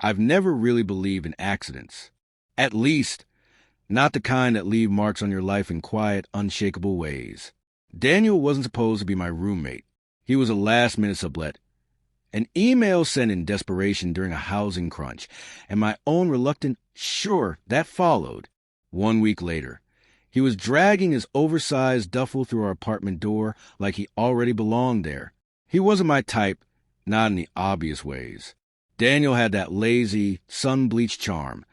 I've never really believed in accidents. At least, not the kind that leave marks on your life in quiet, unshakable ways. Daniel wasn't supposed to be my roommate. He was a last-minute sublet. An email sent in desperation during a housing crunch, and my own reluctant "sure" that followed. 1 week later, he was dragging his oversized duffel through our apartment door like he already belonged there. He wasn't my type, not in the obvious ways. Daniel had that lazy, sun-bleached charm,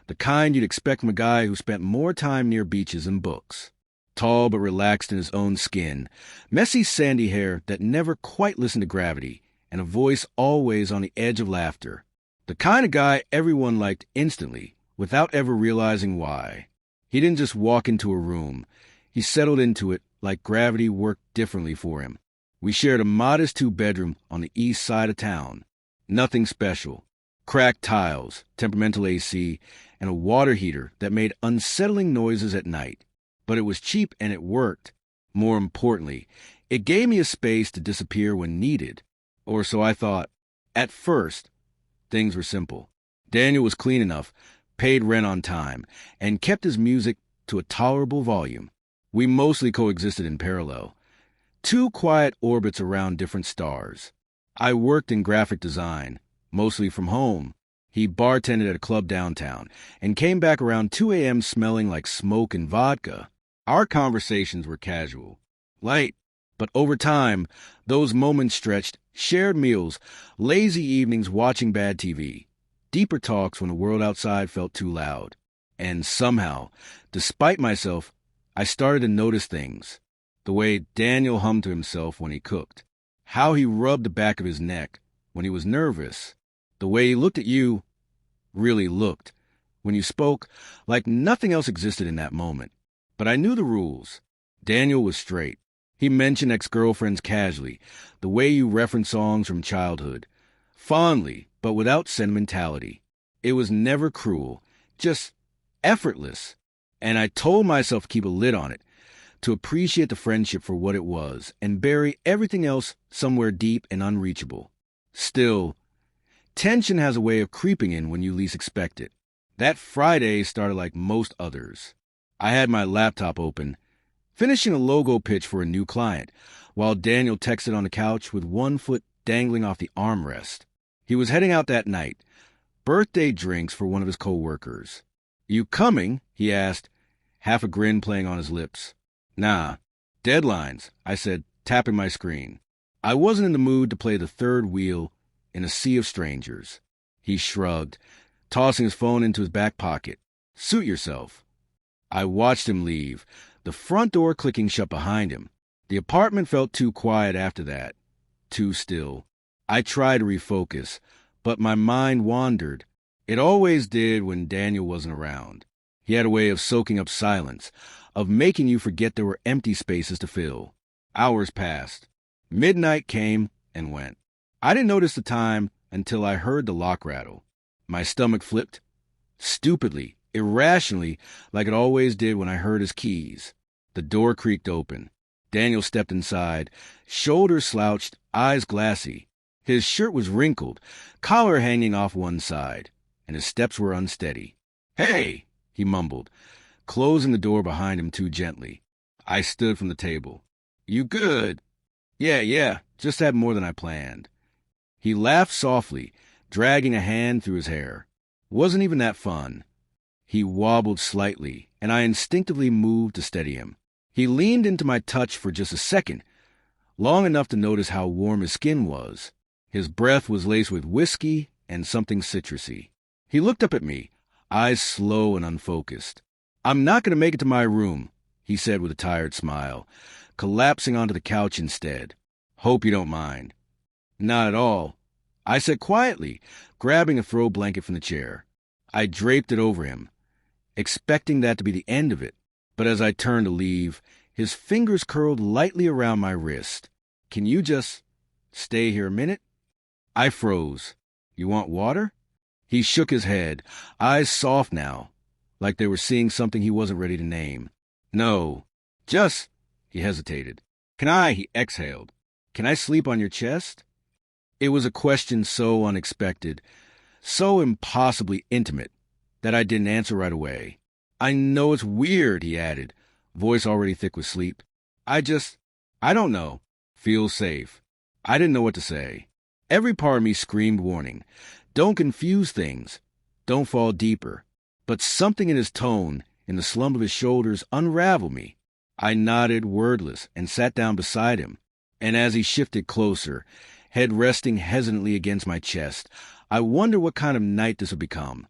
the kind you'd expect from a guy who spent more time near beaches than books. Tall but relaxed in his own skin, messy sandy hair that never quite listened to gravity, and a voice always on the edge of laughter. The kind of guy everyone liked instantly, without ever realizing why. He didn't just walk into a room. He settled into it like gravity worked differently for him. We shared a modest 2-bedroom on the east side of town. Nothing special. Cracked tiles, temperamental AC, and a water heater that made unsettling noises at night. But it was cheap and it worked. More importantly, it gave me a space to disappear when needed. Or so I thought. At first, things were simple. Daniel was clean enough, paid rent on time, and kept his music to a tolerable volume. We mostly coexisted in parallel. 2 quiet orbits around different stars. I worked in graphic design, mostly from home. He bartended at a club downtown and came back around 2 a.m. smelling like smoke and vodka. Our conversations were casual, light, but over time, those moments stretched, shared meals, lazy evenings watching bad TV, deeper talks when the world outside felt too loud. And somehow, despite myself, I started to notice things. The way Daniel hummed to himself when he cooked. How he rubbed the back of his neck when he was nervous. The way he looked at you, really looked, when you spoke, like nothing else existed in that moment. But I knew the rules. Daniel was straight. He mentioned ex-girlfriends casually, the way you reference songs from childhood. Fondly, but without sentimentality. It was never cruel, just effortless. And I told myself to keep a lid on it, to appreciate the friendship for what it was, and bury everything else somewhere deep and unreachable. Still, tension has a way of creeping in when you least expect it. That Friday started like most others. I had my laptop open, finishing a logo pitch for a new client, while Daniel texted on the couch with one foot dangling off the armrest. He was heading out that night. Birthday drinks for one of his co-workers. "You coming?" he asked, half a grin playing on his lips. "Nah. Deadlines," I said, tapping my screen. I wasn't in the mood to play the third wheel in a sea of strangers. He shrugged, tossing his phone into his back pocket. "Suit yourself." I watched him leave, the front door clicking shut behind him. The apartment felt too quiet after that, too still. I tried to refocus, but my mind wandered. It always did when Daniel wasn't around. He had a way of soaking up silence, of making you forget there were empty spaces to fill. Hours passed. Midnight came and went. I didn't notice the time until I heard the lock rattle. My stomach flipped, stupidly, irrationally, like it always did when I heard his keys. The door creaked open. Daniel stepped inside, shoulders slouched, eyes glassy. His shirt was wrinkled, collar hanging off one side, and his steps were unsteady. "Hey!" he mumbled, closing the door behind him too gently. I stood from the table. "You good?" Yeah, just had more than I planned." He laughed softly, dragging a hand through his hair. Wasn't even that fun. He wobbled slightly, and I instinctively moved to steady him. He leaned into my touch for just a second, long enough to notice how warm his skin was. His breath was laced with whiskey and something citrusy. He looked up at me, eyes slow and unfocused. "I'm not going to make it to my room," he said with a tired smile, collapsing onto the couch instead. "Hope you don't mind." "Not at all," I said quietly, grabbing a throw blanket from the chair. I draped it over him, expecting that to be the end of it. But as I turned to leave, his fingers curled lightly around my wrist. "Can you just stay here a minute?" I froze. "You want water?" He shook his head, eyes soft now, like they were seeing something he wasn't ready to name. "No, just," he hesitated. He exhaled. "Can I sleep on your chest?" It was a question so unexpected, so impossibly intimate that I didn't answer right away. I know it's weird, he added, voice already thick with sleep. I don't know. Feel safe. I didn't know what to say. Every part of me screamed warning. Don't confuse things. Don't fall deeper. But something in his tone, in the slump of his shoulders, unraveled me. I nodded, wordless, and sat down beside him. And as he shifted closer, head resting hesitantly against my chest, I wondered what kind of night this would become,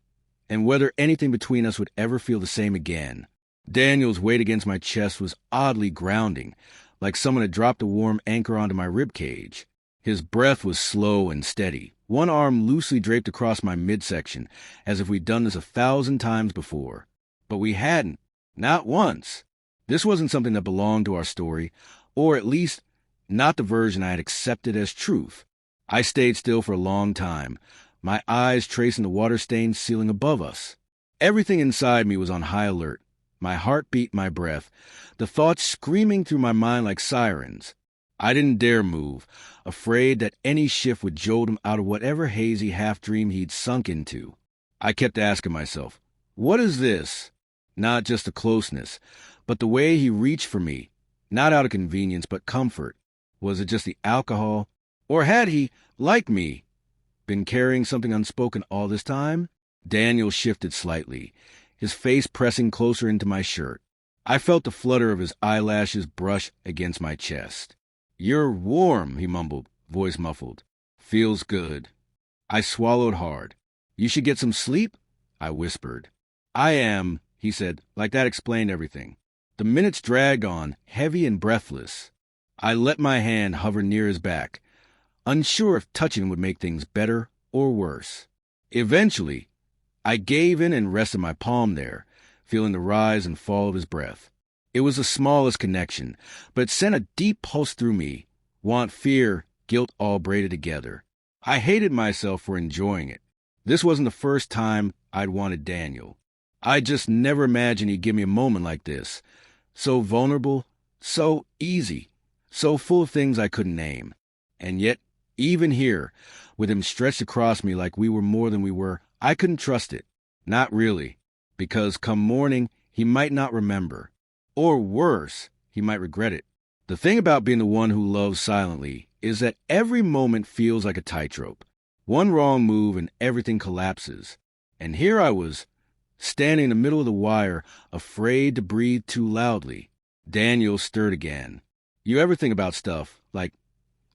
and whether anything between us would ever feel the same again. Daniel's weight against my chest was oddly grounding, like someone had dropped a warm anchor onto my rib cage. His breath was slow and steady, one arm loosely draped across my midsection, as if we'd done this 1,000 times before. But we hadn't, not once. This wasn't something that belonged to our story, or at least not the version I had accepted as truth. I stayed still for a long time, my eyes tracing the water-stained ceiling above us. Everything inside me was on high alert, my heartbeat, my breath, the thoughts screaming through my mind like sirens. I didn't dare move, afraid that any shift would jolt him out of whatever hazy half-dream he'd sunk into. I kept asking myself, what is this? Not just the closeness, but the way he reached for me, not out of convenience but comfort. Was it just the alcohol? Or had he, like me, been carrying something unspoken all this time? Daniel shifted slightly, his face pressing closer into my shirt. I felt the flutter of his eyelashes brush against my chest. You're warm, he mumbled, voice muffled. Feels good. I swallowed hard. You should get some sleep, I whispered. I am, he said, like that explained everything. The minutes dragged on, heavy and breathless. I let my hand hover near his back, unsure if touching would make things better or worse. Eventually, I gave in and rested my palm there, feeling the rise and fall of his breath. It was the smallest connection, but it sent a deep pulse through me, want, fear, guilt all braided together. I hated myself for enjoying it. This wasn't the first time I'd wanted Daniel. I just never imagined he'd give me a moment like this. So vulnerable, so easy, so full of things I couldn't name. And yet, even here, with him stretched across me like we were more than we were, I couldn't trust it. Not really. Because come morning, he might not remember. Or worse, he might regret it. The thing about being the one who loves silently is that every moment feels like a tightrope. One wrong move and everything collapses. And here I was, standing in the middle of the wire, afraid to breathe too loudly. Daniel stirred again. You ever think about stuff, like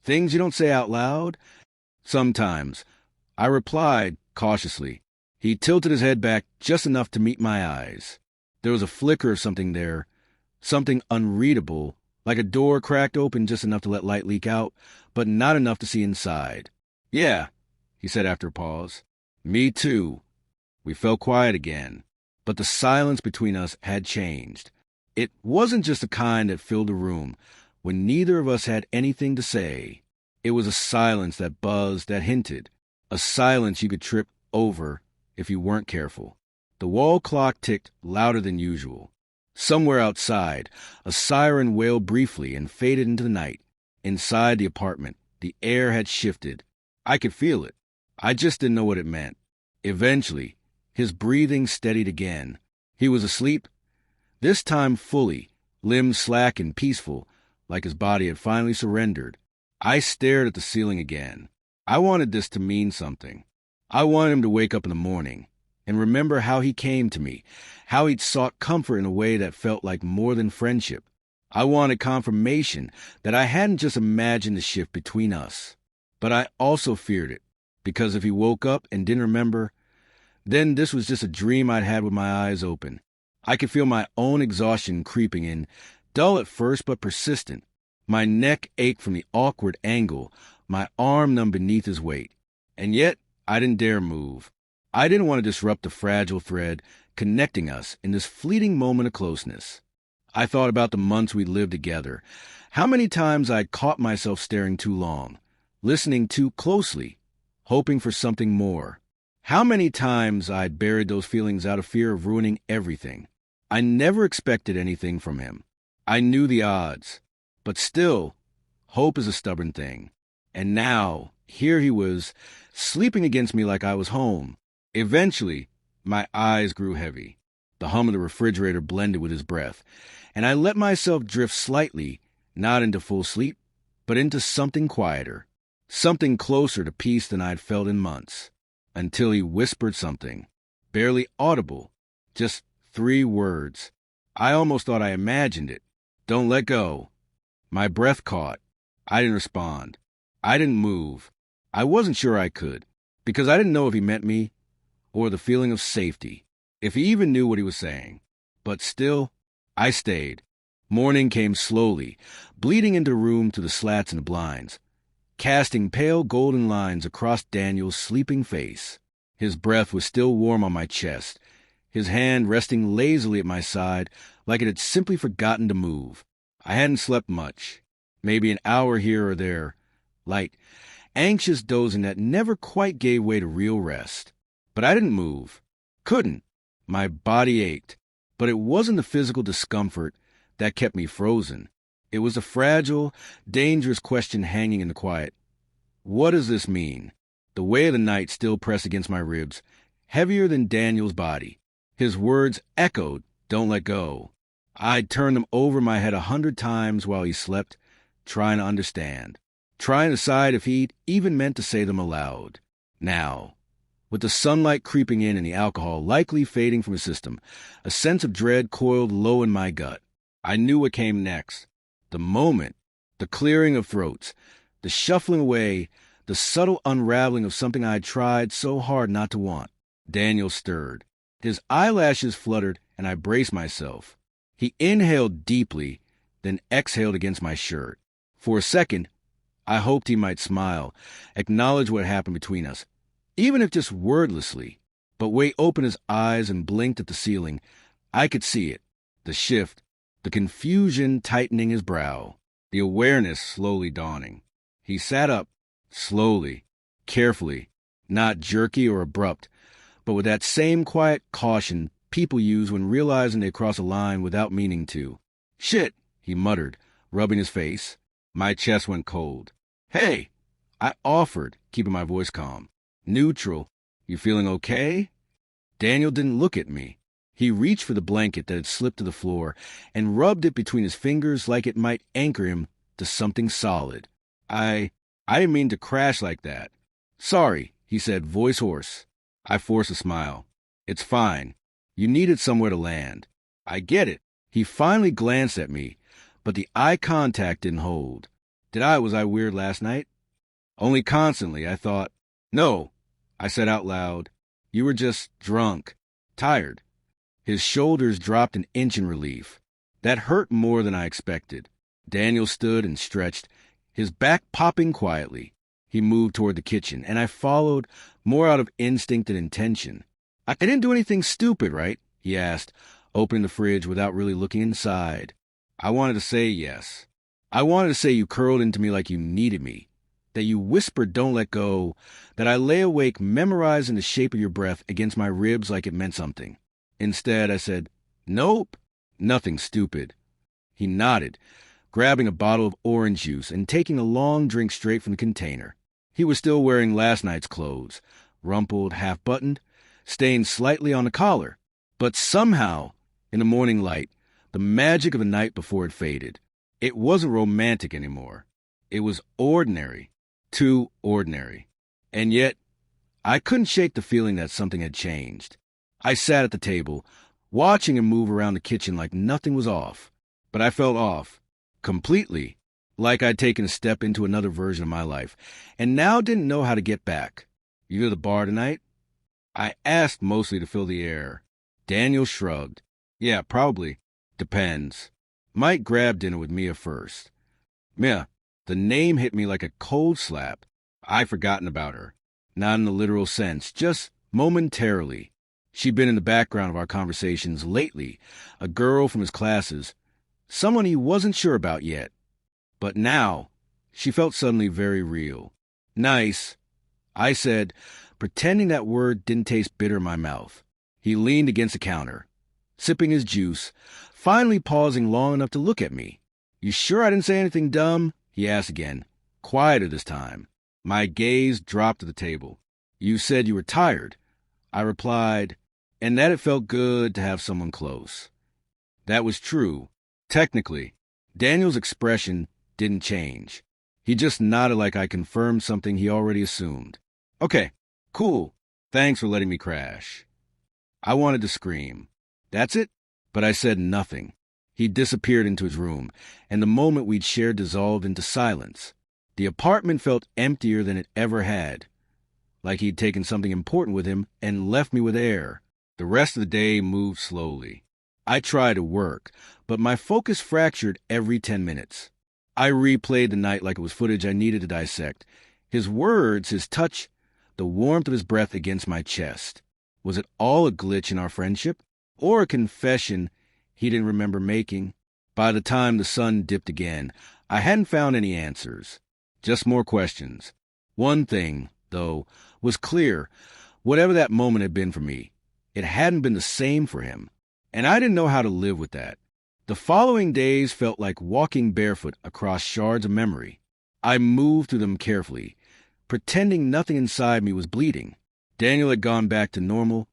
things you don't say out loud? Sometimes. I replied, cautiously. He tilted his head back just enough to meet my eyes. There was a flicker of something there, something unreadable, like a door cracked open just enough to let light leak out, but not enough to see inside. Yeah, he said after a pause. Me too. We fell quiet again, but the silence between us had changed. It wasn't just the kind that filled the room when neither of us had anything to say. It was a silence that buzzed, that hinted, a silence you could trip over if you weren't careful. The wall clock ticked louder than usual. Somewhere outside, a siren wailed briefly and faded into the night. Inside the apartment, the air had shifted. I could feel it. I just didn't know what it meant. Eventually, his breathing steadied again. He was asleep, this time fully, limbs slack and peaceful, like his body had finally surrendered. I stared at the ceiling again. I wanted this to mean something. I wanted him to wake up in the morning and remember how he came to me, how he'd sought comfort in a way that felt like more than friendship. I wanted confirmation that I hadn't just imagined the shift between us. But I also feared it, because if he woke up and didn't remember, then this was just a dream I'd had with my eyes open. I could feel my own exhaustion creeping in, dull at first but persistent. My neck ached from the awkward angle, my arm numb beneath his weight. And yet, I didn't dare move. I didn't want to disrupt the fragile thread connecting us in this fleeting moment of closeness. I thought about the months we'd lived together, how many times I'd caught myself staring too long, listening too closely, hoping for something more. How many times I'd buried those feelings out of fear of ruining everything. I never expected anything from him. I knew the odds. But still, hope is a stubborn thing. And now, here he was, sleeping against me like I was home. Eventually, my eyes grew heavy. The hum of the refrigerator blended with his breath, and I let myself drift slightly, not into full sleep, but into something quieter, something closer to peace than I'd felt in months, until he whispered something, barely audible, just 3 words. I almost thought I imagined it. Don't let go. My breath caught. I didn't respond. I didn't move. I wasn't sure I could, because I didn't know if he meant me or the feeling of safety, if he even knew what he was saying. But still, I stayed. Morning came slowly, bleeding into the room through the slats and the blinds, casting pale golden lines across Daniel's sleeping face. His breath was still warm on my chest, his hand resting lazily at my side like it had simply forgotten to move. I hadn't slept much, maybe an hour here or there, light, anxious dozing that never quite gave way to real rest. But I didn't move. Couldn't. My body ached, but it wasn't the physical discomfort that kept me frozen. It was a fragile, dangerous question hanging in the quiet. What does this mean? The weight of the night still pressed against my ribs, heavier than Daniel's body. His words echoed, "Don't let go." I'd turned them over my head 100 times while he slept, trying to understand, trying to decide if he'd even meant to say them aloud. Now, with the sunlight creeping in and the alcohol likely fading from his system, a sense of dread coiled low in my gut. I knew what came next. The moment, the clearing of throats, the shuffling away, the subtle unraveling of something I had tried so hard not to want. Daniel stirred. His eyelashes fluttered, and I braced myself. He inhaled deeply, then exhaled against my shirt. For a second, I hoped he might smile, acknowledge what happened between us, even if just wordlessly. But when he opened his eyes and blinked at the ceiling, I could see it, the shift, the confusion tightening his brow, the awareness slowly dawning. He sat up, slowly, carefully, not jerky or abrupt, but with that same quiet caution people use when realizing they cross a line without meaning to. "Shit," he muttered, rubbing his face. My chest went cold. "Hey," I offered, keeping my voice calm. Neutral. "You feeling okay?" Daniel didn't look at me. He reached for the blanket that had slipped to the floor and rubbed it between his fingers like it might anchor him to something solid. I didn't mean to crash like that. "Sorry," he said, voice hoarse. I forced a smile. "It's fine. You needed somewhere to land." "I get it." He finally glanced at me, but the eye contact didn't hold. Was I weird last night? Only constantly, I thought. "No," I said out loud. "You were just drunk. Tired." His shoulders dropped an inch in relief. That hurt more than I expected. Daniel stood and stretched, his back popping quietly. He moved toward the kitchen, and I followed, more out of instinct than intention. "I didn't do anything stupid, right?" he asked, opening the fridge without really looking inside. I wanted to say yes. I wanted to say you curled into me like you needed me, that you whispered "don't let go," that I lay awake memorizing the shape of your breath against my ribs like it meant something. Instead, I said, "Nope, nothing stupid." He nodded, grabbing a bottle of orange juice and taking a long drink straight from the container. He was still wearing last night's clothes, rumpled, half-buttoned, stained slightly on the collar. But somehow, in the morning light, the magic of the night before it faded. It wasn't romantic anymore. It was ordinary, too ordinary. And yet, I couldn't shake the feeling that something had changed. I sat at the table, watching him move around the kitchen like nothing was off. But I felt off, completely, like I'd taken a step into another version of my life, and now didn't know how to get back. "You go to the bar tonight?" I asked, mostly to fill the air. Daniel shrugged. "Yeah, probably. Depends. Might grab dinner with Mia first." Mia, the name hit me like a cold slap. I'd forgotten about her. Not in the literal sense, just momentarily. She'd been in the background of our conversations lately, a girl from his classes, someone he wasn't sure about yet. But now, she felt suddenly very real. "Nice," I said, pretending that word didn't taste bitter in my mouth. He leaned against the counter, sipping his juice, finally pausing long enough to look at me. "You sure I didn't say anything dumb?" he asked again, quieter this time. My gaze dropped to the table. You said you were tired. I replied, and that it felt good to have someone close. That was true. Technically, Daniel's expression didn't change. He just nodded like I confirmed something he already assumed. Okay, cool. Thanks for letting me crash. I wanted to scream. That's it? But I said nothing. He disappeared into his room, and the moment we'd shared dissolved into silence. The apartment felt emptier than it ever had, like he'd taken something important with him and left me with air. The rest of the day moved slowly. I tried to work, but my focus fractured every 10 minutes. I replayed the night like it was footage I needed to dissect. His words, his touch, the warmth of his breath against my chest. Was it all a glitch in our friendship? Or a confession he didn't remember making? By the time the sun dipped again, I hadn't found any answers. Just more questions. One thing, though, was clear. Whatever that moment had been for me, it hadn't been the same for him. And I didn't know how to live with that. The following days felt like walking barefoot across shards of memory. I moved through them carefully, pretending nothing inside me was bleeding. Daniel had gone back to normal,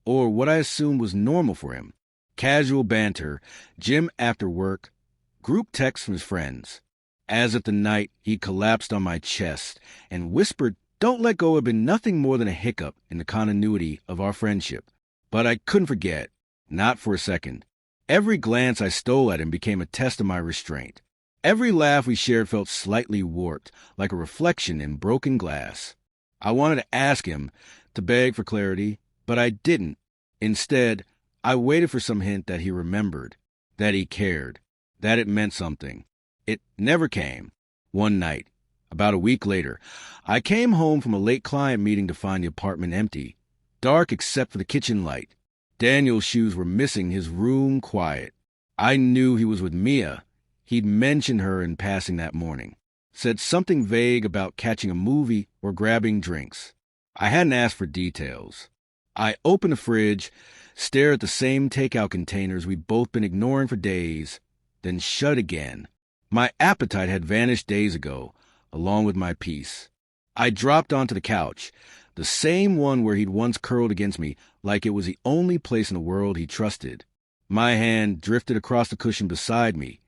or what I assumed was normal for him. Casual banter, gym after work, group texts from his friends. As if the night he collapsed on my chest and whispered, "Don't let go," had been nothing more than a hiccup in the continuity of our friendship. But I couldn't forget, not for a second. Every glance I stole at him became a test of my restraint. Every laugh we shared felt slightly warped, like a reflection in broken glass. I wanted to ask him, to beg for clarity, but I didn't. Instead, I waited for some hint that he remembered, that he cared, that it meant something. It never came. One night, about a week later, I came home from a late client meeting to find the apartment empty, dark except for the kitchen light. Daniel's shoes were missing, his room quiet. I knew he was with Mia. He'd mentioned her in passing that morning. Said something vague about catching a movie or grabbing drinks. I hadn't asked for details. I opened the fridge, stared at the same takeout containers we'd both been ignoring for days, then shut again. My appetite had vanished days ago, along with my peace. I dropped onto the couch, the same one where he'd once curled against me, like it was the only place in the world he trusted. My hand drifted across the cushion beside me,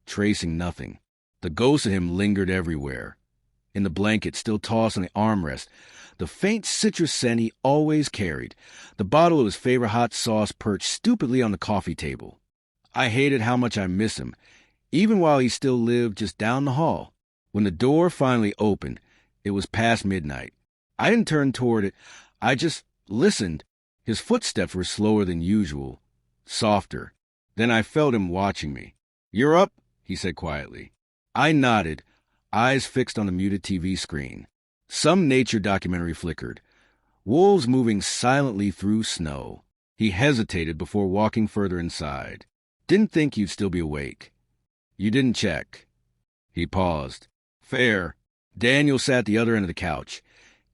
tracing nothing. The ghost of him lingered everywhere. In the blanket still tossed on the armrest, the faint citrus scent he always carried, the bottle of his favorite hot sauce perched stupidly on the coffee table. I hated how much I missed him, even while he still lived just down the hall. When the door finally opened, it was past midnight. I didn't turn toward it. I just listened. His footsteps were slower than usual, softer. Then I felt him watching me. "You're up," he said quietly. I nodded, eyes fixed on the muted TV screen. Some nature documentary flickered. Wolves moving silently through snow. He hesitated before walking further inside. "Didn't think you'd still be awake." "You didn't check." He paused. "Fair." Daniel sat at the other end of the couch,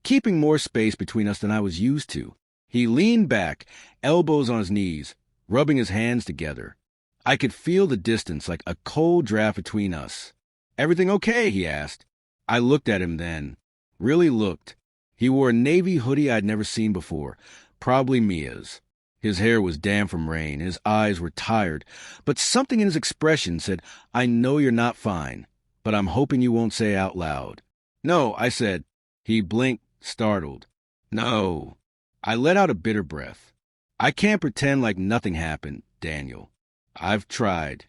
keeping more space between us than I was used to. He leaned back, elbows on his knees, rubbing his hands together. I could feel the distance like a cold draft between us. "Everything okay?" he asked. I looked at him then. Really looked. He wore a navy hoodie I'd never seen before, probably Mia's. His hair was damp from rain, his eyes were tired, but something in his expression said, "I know you're not fine, but I'm hoping you won't say out loud." "No," I said. He blinked, startled. "No." I let out a bitter breath. "I can't pretend like nothing happened, Daniel. I've tried."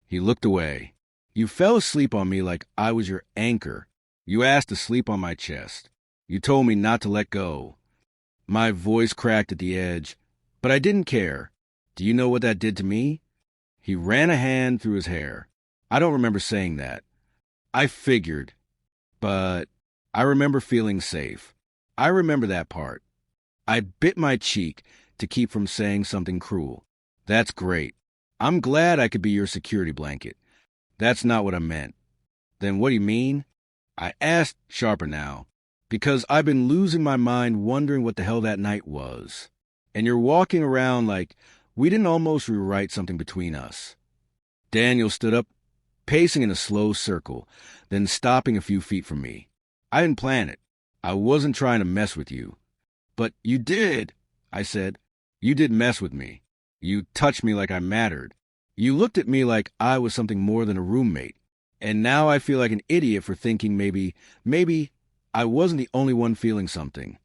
He looked away. "You fell asleep on me like I was your anchor. You asked to sleep on my chest. You told me not to let go." My voice cracked at the edge, but I didn't care. "Do you know what that did to me?" He ran a hand through his hair. "I don't remember saying that." I figured, but I remember feeling safe. I remember that part. I bit my cheek to keep from saying something cruel. "That's great. I'm glad I could be your security blanket." "That's not what I meant." "Then what do you mean?" I asked, sharper now, "because I've been losing my mind wondering what the hell that night was. And you're walking around like we didn't almost rewrite something between us." Daniel stood up, pacing in a slow circle, then stopping a few feet from me. I didn't plan it. I wasn't trying to mess with you. But you did, I said. You did mess with me. You touched me like I mattered. You looked at me like I was something more than a roommate. And now I feel like an idiot for thinking maybe I wasn't the only one feeling something.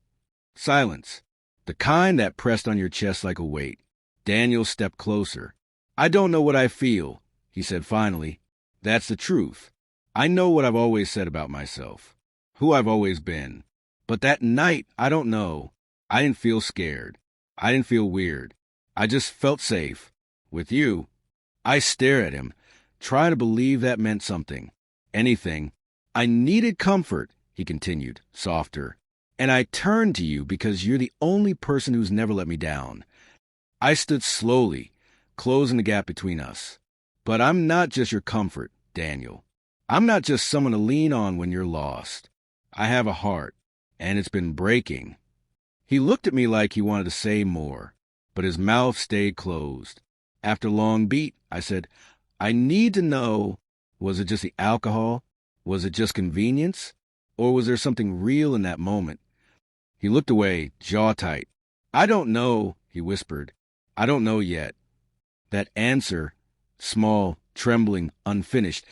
Silence. The kind that pressed on your chest like a weight. Daniel stepped closer. I don't know what I feel, he said finally. That's the truth. I know what I've always said about myself, who I've always been. But that night, I don't know. I didn't feel scared. I didn't feel weird. I just felt safe. With you. I stared at him, trying to believe that meant something. Anything. I needed comfort, he continued, softer. And I turned to you because you're the only person who's never let me down. I stood slowly, closing the gap between us. But I'm not just your comfort, Daniel. I'm not just someone to lean on when you're lost. I have a heart, and it's been breaking. He looked at me like he wanted to say more, but his mouth stayed closed. After a long beat, I said, I need to know, was it just the alcohol? Was it just convenience? Or was there something real in that moment? He looked away, jaw tight. I don't know, he whispered. I don't know yet. That answer, small, trembling, unfinished,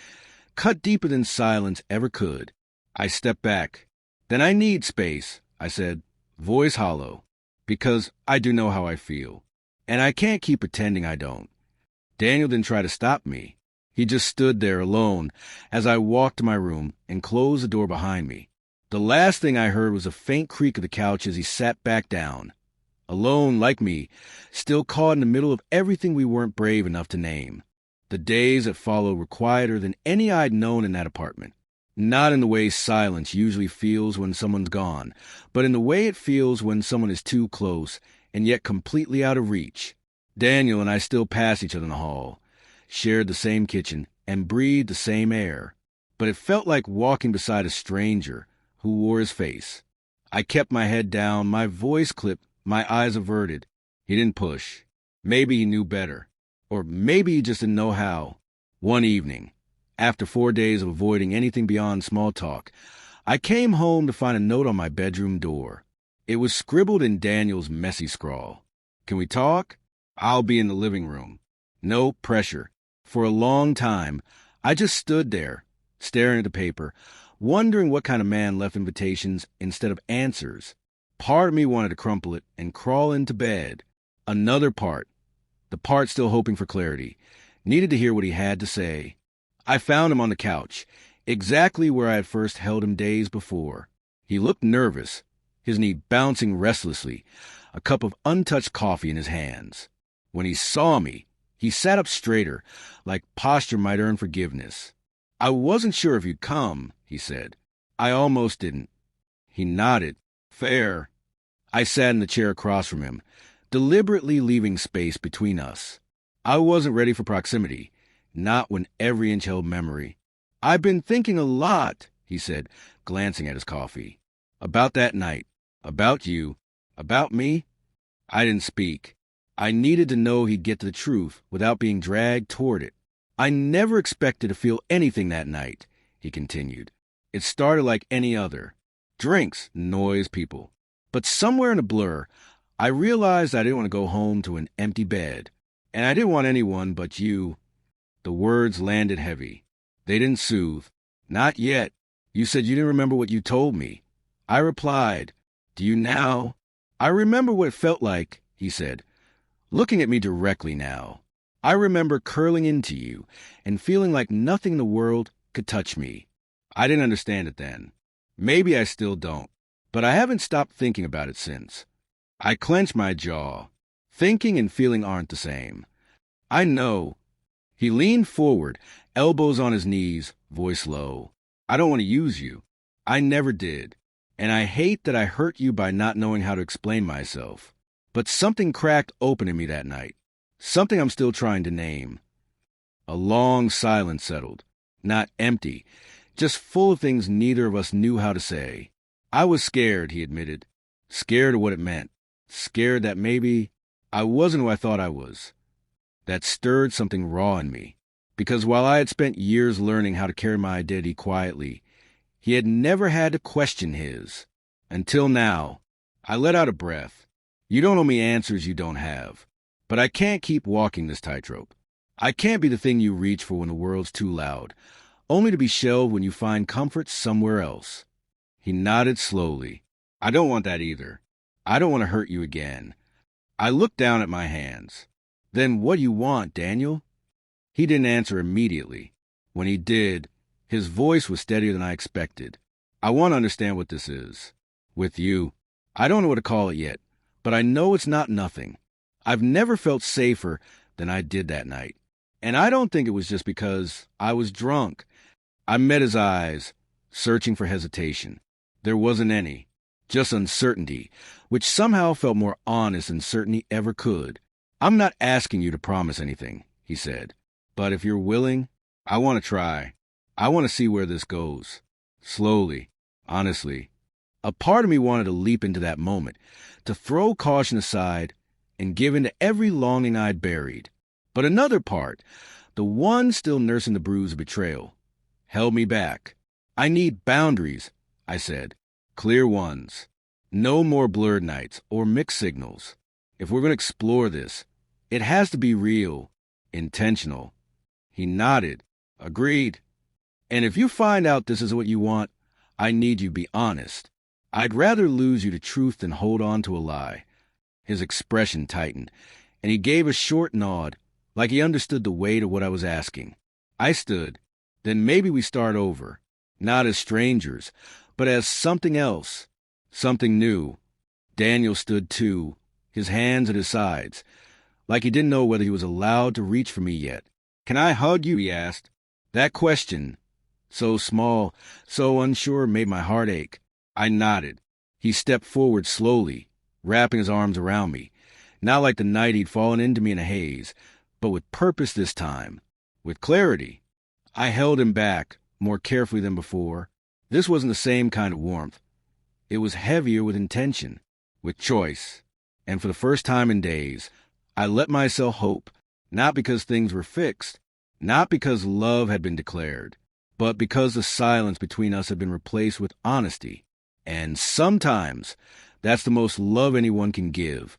cut deeper than silence ever could. I stepped back. Then I need space, I said, voice hollow, because I do know how I feel. And I can't keep pretending I don't. Daniel didn't try to stop me. He just stood there alone as I walked to my room and closed the door behind me. The last thing I heard was a faint creak of the couch as he sat back down. Alone, like me, still caught in the middle of everything we weren't brave enough to name. The days that followed were quieter than any I'd known in that apartment. Not in the way silence usually feels when someone's gone, but in the way it feels when someone is too close and yet completely out of reach. Daniel and I still passed each other in the hall, shared the same kitchen, and breathed the same air. But it felt like walking beside a stranger who wore his face. I kept my head down, my voice clipped, my eyes averted. He didn't push. Maybe he knew better. Or maybe he just didn't know how. One evening, after 4 days of avoiding anything beyond small talk, I came home to find a note on my bedroom door. It was scribbled in Daniel's messy scrawl. Can we talk? I'll be in the living room. No pressure. For a long time, I just stood there, staring at the paper, wondering what kind of man left invitations instead of answers. Part of me wanted to crumple it and crawl into bed. Another part, the part still hoping for clarity, needed to hear what he had to say. I found him on the couch, exactly where I had first held him days before. He looked nervous, his knee bouncing restlessly, a cup of untouched coffee in his hands. When he saw me, he sat up straighter, like posture might earn forgiveness. I wasn't sure if you'd come, he said. I almost didn't. He nodded. Fair. I sat in the chair across from him, deliberately leaving space between us. I wasn't ready for proximity, not when every inch held memory. I've been thinking a lot, he said, glancing at his coffee. About that night, about you, about me. I didn't speak. I needed to know he'd get to the truth without being dragged toward it. I never expected to feel anything that night, he continued. It started like any other. Drinks, noise, people. But somewhere in a blur, I realized I didn't want to go home to an empty bed. And I didn't want anyone but you. The words landed heavy. They didn't soothe. Not yet. You said you didn't remember what you told me. I replied, do you now? I remember what it felt like, he said, looking at me directly now. I remember curling into you and feeling like nothing in the world could touch me. I didn't understand it then. Maybe I still don't, but I haven't stopped thinking about it since. I clenched my jaw. Thinking and feeling aren't the same. I know. He leaned forward, elbows on his knees, voice low. I don't want to use you. I never did. And I hate that I hurt you by not knowing how to explain myself. But something cracked open in me that night. Something I'm still trying to name. A long silence settled. Not empty, just full of things neither of us knew how to say. I was scared, he admitted. Scared of what it meant. Scared that maybe I wasn't who I thought I was. That stirred something raw in me. Because while I had spent years learning how to carry my identity quietly, He had never had to question his. Until now. I let out a breath. You don't owe me answers you don't have. But I can't keep walking this tightrope. I can't be the thing you reach for when the world's too loud, only to be shelved when you find comfort somewhere else. He nodded slowly. I don't want that either. I don't want to hurt you again. I looked down at my hands. Then what do you want, Daniel? He didn't answer immediately. When he did, his voice was steadier than I expected. I want to understand what this is. With you. I don't know what to call it yet, but I know it's not nothing. I've never felt safer than I did that night. And I don't think it was just because I was drunk. I met his eyes, searching for hesitation. There wasn't any, just uncertainty, which somehow felt more honest than certainty ever could. I'm not asking you to promise anything, he said. But if you're willing, I want to try. I want to see where this goes. Slowly, honestly. A part of me wanted to leap into that moment, to throw caution aside and give in to every longing I'd buried. But another part, the one still nursing the bruise of betrayal, held me back. I need boundaries, I said. Clear ones. No more blurred nights or mixed signals. If we're going to explore this, it has to be real, intentional. He nodded. Agreed. And if you find out this is what you want, I need you to be honest. I'd rather lose you to truth than hold on to a lie. His expression tightened, and he gave a short nod, like he understood the weight of what I was asking. I stood. Then maybe we start over, not as strangers, but as something else, something new. Daniel stood too, his hands at his sides, like he didn't know whether he was allowed to reach for me yet. Can I hug you? He asked. That question, so small, so unsure, made my heart ache. I nodded. He stepped forward slowly, wrapping his arms around me, not like the night he'd fallen into me in a haze, but with purpose this time, with clarity. I held him back, more carefully than before. This wasn't the same kind of warmth. It was heavier with intention, with choice. And for the first time in days, I let myself hope, not because things were fixed, not because love had been declared, but because the silence between us had been replaced with honesty. And sometimes, that's the most love anyone can give,